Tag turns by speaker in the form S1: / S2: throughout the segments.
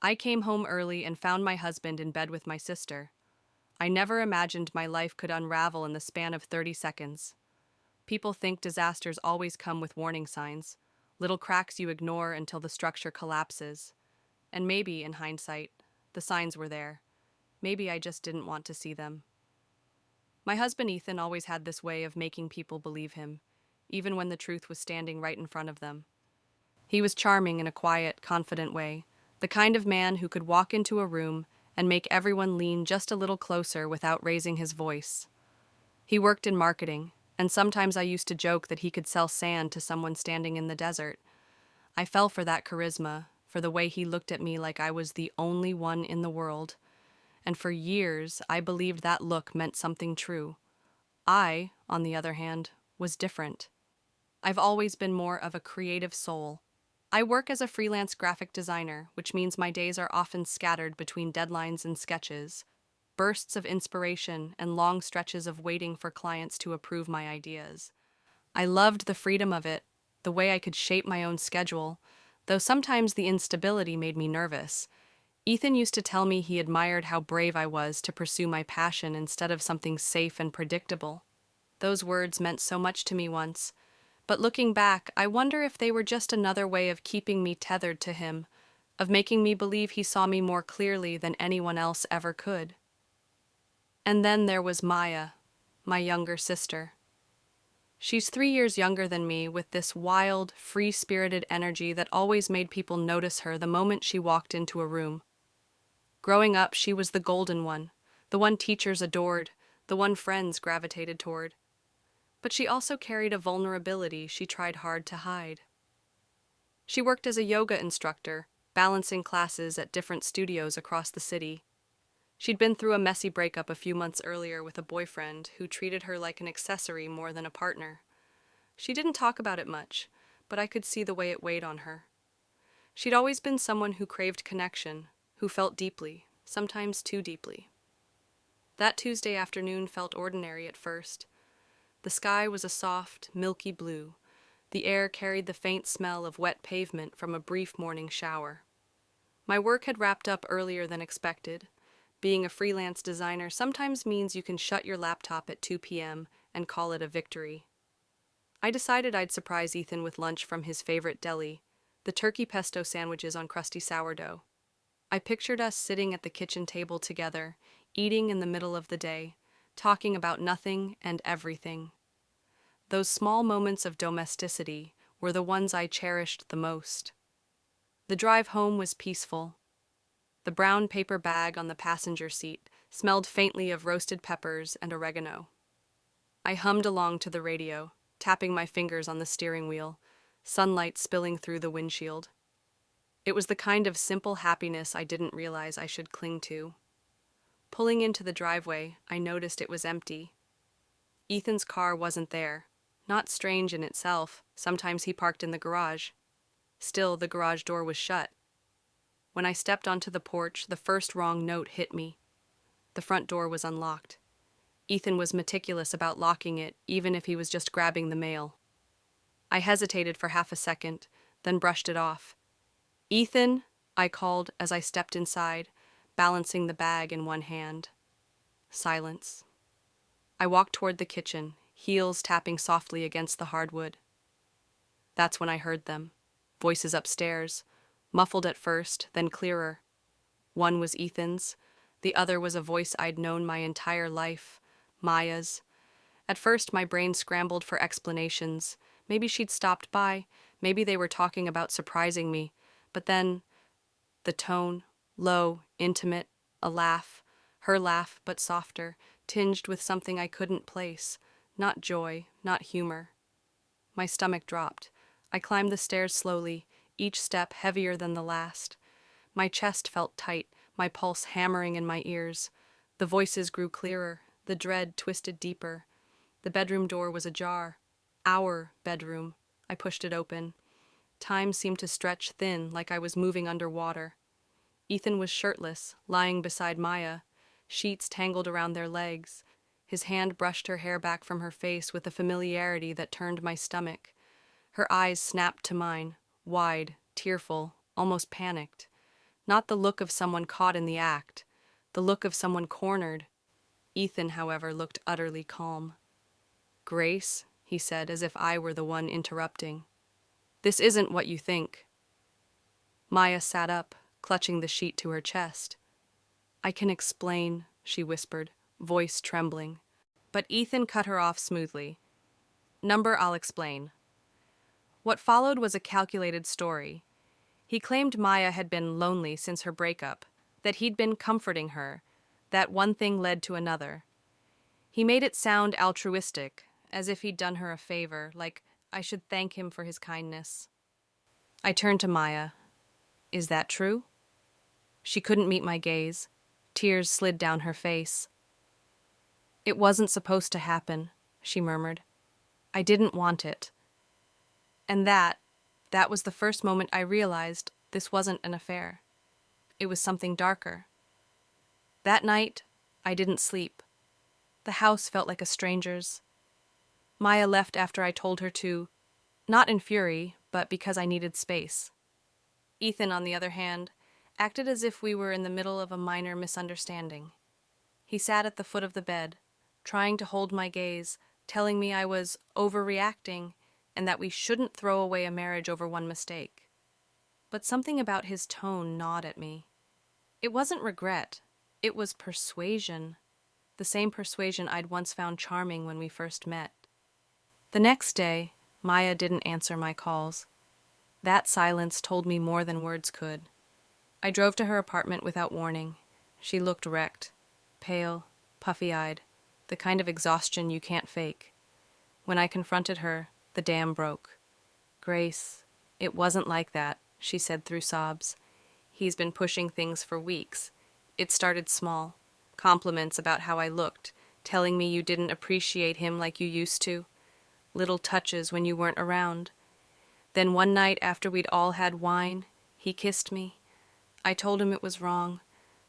S1: I came home early and found my husband in bed with my sister. I never imagined my life could unravel in the span of 30 seconds. People think disasters always come with warning signs, little cracks you ignore until the structure collapses. And maybe, in hindsight, the signs were there. Maybe I just didn't want to see them. My husband Ethan always had this way of making people believe him, even when the truth was standing right in front of them. He was charming in a quiet, confident way, the kind of man who could walk into a room and make everyone lean just a little closer without raising his voice. He worked in marketing, and sometimes I used to joke that he could sell sand to someone standing in the desert. I fell for that charisma, for the way he looked at me like I was the only one in the world. And for years, I believed that look meant something true. I, on the other hand, was different. I've always been more of a creative soul. I work as a freelance graphic designer, which means my days are often scattered between deadlines and sketches, bursts of inspiration, and long stretches of waiting for clients to approve my ideas. I loved the freedom of it, the way I could shape my own schedule, though sometimes the instability made me nervous. Ethan used to tell me he admired how brave I was to pursue my passion instead of something safe and predictable. Those words meant so much to me once, but looking back, I wonder if they were just another way of keeping me tethered to him, of making me believe he saw me more clearly than anyone else ever could. And then there was Maya, my younger sister. She's 3 years younger than me, with this wild, free-spirited energy that always made people notice her the moment she walked into a room. Growing up, she was the golden one, the one teachers adored, the one friends gravitated toward. But she also carried a vulnerability she tried hard to hide. She worked as a yoga instructor, balancing classes at different studios across the city. She'd been through a messy breakup a few months earlier with a boyfriend who treated her like an accessory more than a partner. She didn't talk about it much, but I could see the way it weighed on her. She'd always been someone who craved connection, who felt deeply, sometimes too deeply. That Tuesday afternoon felt ordinary at first. The sky was a soft, milky blue. The air carried the faint smell of wet pavement from a brief morning shower. My work had wrapped up earlier than expected. Being a freelance designer sometimes means you can shut your laptop at 2 p.m. and call it a victory. I decided I'd surprise Ethan with lunch from his favorite deli, the turkey pesto sandwiches on crusty sourdough. I pictured us sitting at the kitchen table together, eating in the middle of the day, talking about nothing and everything. Those small moments of domesticity were the ones I cherished the most. The drive home was peaceful. The brown paper bag on the passenger seat smelled faintly of roasted peppers and oregano. I hummed along to the radio, tapping my fingers on the steering wheel, sunlight spilling through the windshield. It was the kind of simple happiness I didn't realize I should cling to. Pulling into the driveway, I noticed it was empty. Ethan's car wasn't there. Not strange in itself, sometimes he parked in the garage. Still, the garage door was shut. When I stepped onto the porch, the first wrong note hit me. The front door was unlocked. Ethan was meticulous about locking it, even if he was just grabbing the mail. I hesitated for half a second, then brushed it off. "Ethan," I called as I stepped inside, balancing the bag in one hand. Silence. I walked toward the kitchen, heels tapping softly against the hardwood. That's when I heard them. Voices upstairs, muffled at first, then clearer. One was Ethan's, the other was a voice I'd known my entire life, Maya's. At first, my brain scrambled for explanations. Maybe she'd stopped by, maybe they were talking about surprising me. But then, the tone, low, intimate, a laugh, her laugh, but softer, tinged with something I couldn't place, not joy, not humor. My stomach dropped. I climbed the stairs slowly, each step heavier than the last. My chest felt tight, my pulse hammering in my ears. The voices grew clearer, the dread twisted deeper. The bedroom door was ajar. Our bedroom. I pushed it open. Time seemed to stretch thin, like I was moving underwater. Ethan was shirtless, lying beside Maya, sheets tangled around their legs. His hand brushed her hair back from her face with a familiarity that turned my stomach. Her eyes snapped to mine, wide, tearful, almost panicked. not the look of someone caught in the act, the look of someone cornered. Ethan, however, looked utterly calm. "Grace," he said, as if I were the one interrupting. "This isn't what you think." Maya sat up, clutching the sheet to her chest. "I can explain," she whispered, voice trembling. But Ethan cut her off smoothly. "Number, I'll explain." What followed was a calculated story. He claimed Maya had been lonely since her breakup, that he'd been comforting her, that one thing led to another. He made it sound altruistic, as if he'd done her a favor, like I should thank him for his kindness. I turned to Maya. "Is that true?" She couldn't meet my gaze. Tears slid down her face. "It wasn't supposed to happen," she murmured. "I didn't want it." And that was the first moment I realized this wasn't an affair. It was something darker. That night, I didn't sleep. The house felt like a stranger's. Maya left after I told her to, not in fury, but because I needed space. Ethan, on the other hand, acted as if we were in the middle of a minor misunderstanding. He sat at the foot of the bed, trying to hold my gaze, telling me I was overreacting and that we shouldn't throw away a marriage over one mistake. But something about his tone gnawed at me. It wasn't regret, it was persuasion, the same persuasion I'd once found charming when we first met. The next day, Maya didn't answer my calls. That silence told me more than words could. I drove to her apartment without warning. She looked wrecked, pale, puffy-eyed, the kind of exhaustion you can't fake. When I confronted her, the dam broke. "Grace, it wasn't like that," she said through sobs. "He's been pushing things for weeks. It started small. Compliments about how I looked, telling me you didn't appreciate him like you used to. Little touches when you weren't around. Then one night after we'd all had wine, he kissed me. I told him it was wrong,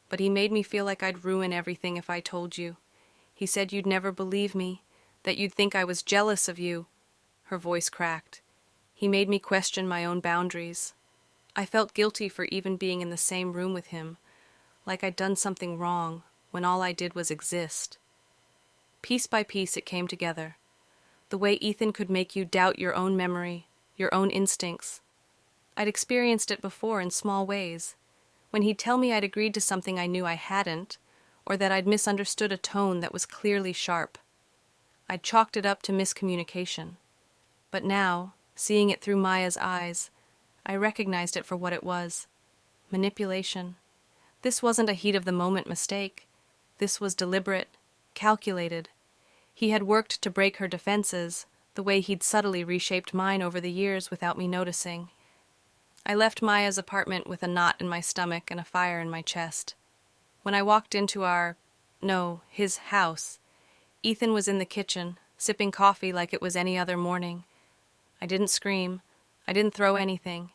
S1: but he made me feel like I'd ruin everything if I told you. He said you'd never believe me, that you'd think I was jealous of you." Her voice cracked. "He made me question my own boundaries. I felt guilty for even being in the same room with him, like I'd done something wrong when all I did was exist." Piece by piece it came together. The way Ethan could make you doubt your own memory, your own instincts. I'd experienced it before in small ways. When he'd tell me I'd agreed to something I knew I hadn't, or that I'd misunderstood a tone that was clearly sharp. I'd chalked it up to miscommunication. But now, seeing it through Maya's eyes, I recognized it for what it was. Manipulation. This wasn't a heat-of-the-moment mistake. This was deliberate, calculated. He had worked to break her defenses, the way he'd subtly reshaped mine over the years without me noticing. I left Maya's apartment with a knot in my stomach and a fire in my chest. When I walked into his house, Ethan was in the kitchen, sipping coffee like it was any other morning. I didn't scream. I didn't throw anything.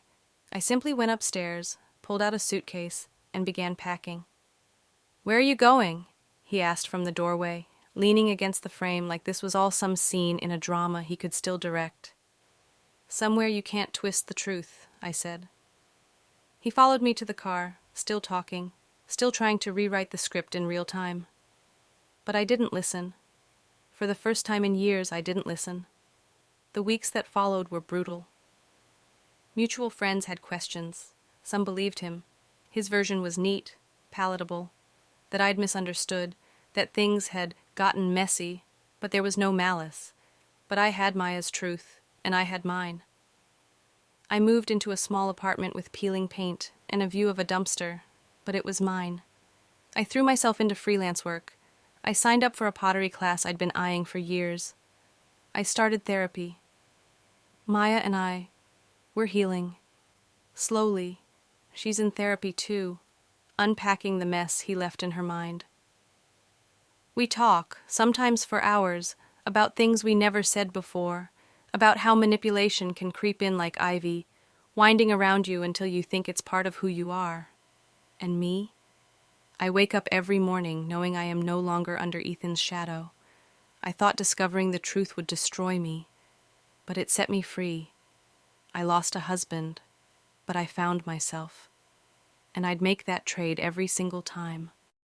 S1: I simply went upstairs, pulled out a suitcase, and began packing. "Where are you going?" he asked from the doorway, leaning against the frame like this was all some scene in a drama he could still direct. "Somewhere you can't twist the truth," I said. He followed me to the car, still talking, still trying to rewrite the script in real time. But I didn't listen. For the first time in years, I didn't listen. The weeks that followed were brutal. Mutual friends had questions. Some believed him. His version was neat, palatable, that I'd misunderstood, that things had gotten messy, but there was no malice. But I had Maya's truth, and I had mine. I moved into a small apartment with peeling paint and a view of a dumpster, but it was mine. I threw myself into freelance work. I signed up for a pottery class I'd been eyeing for years. I started therapy. Maya and we're healing. Slowly. She's in therapy too, unpacking the mess he left in her mind. We talk, sometimes for hours, about things we never said before, about how manipulation can creep in like ivy, winding around you until you think it's part of who you are. And me? I wake up every morning knowing I am no longer under Ethan's shadow. I thought discovering the truth would destroy me, but it set me free. I lost a husband, but I found myself. and I'd make that trade every single time.